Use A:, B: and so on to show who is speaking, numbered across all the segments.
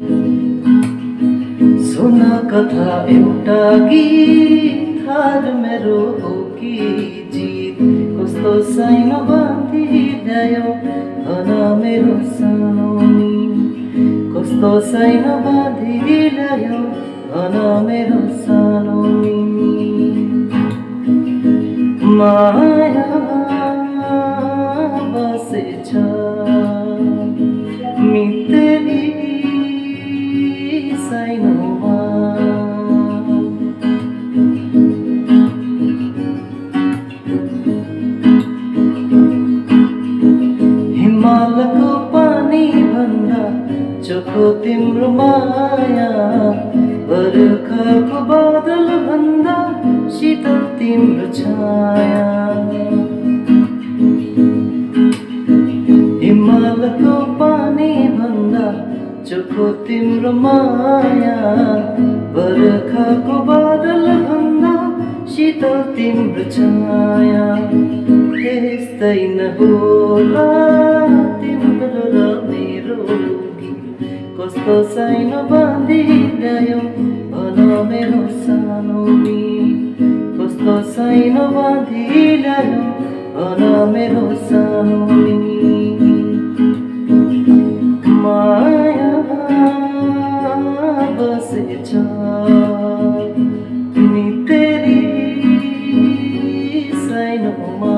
A: सुन कथा एउटा गीत हार मेरो हो कि जित कस्तो साइनो बाँधिल्यायो भन मेरो सानोनी कस्तो साइनो बाँधिल्यायो भन मेरो सानोनी माया बसेछ मितेरी साइनोमा हिमालको पानी भन्दा चोखो तिम्रो माया बर्खाको बादल भन्दा शीतल तिम्रो छाया हिमालको पानी भन्दा चोखो तिम्रो माया बर्खाको बादल भन्दा शीतल तिम्रो छाया यस्तै नहोला तिम्रो र मेरो कस्तो साइनो बाँधिल्यायो भन मेरो सानोनी कस्तो साइनो बाँधिल्यायो भन मेरो सानोनी माया बसेछ तिमी तेरी साइनोमा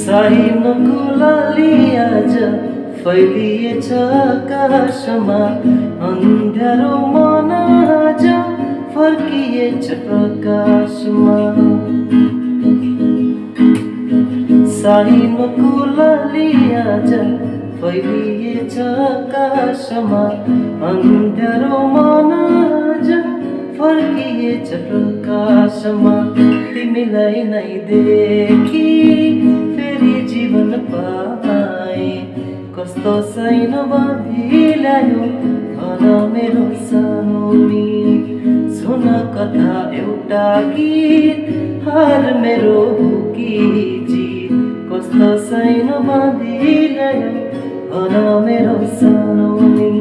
A: साइनोको लाली आज फैलिएछ आकाशमा अन्ध्यारो मन आज फर्किएछ प्रकाशमा साइनोको लाली आज फैलिएछ आकाशमा अन्ध्यारो मन आज फर्किएछ प्रकाशमा तिमीलाई नै देखी फेरि जीवन पाए कस्तो साइनो बाँधिल्यायो भन मेरो सानोनी सुन कथा एउटा गीत हार मेरो हो कि जित कस्तो साइनो बाँधिल्यायो भन मेरो सानोनी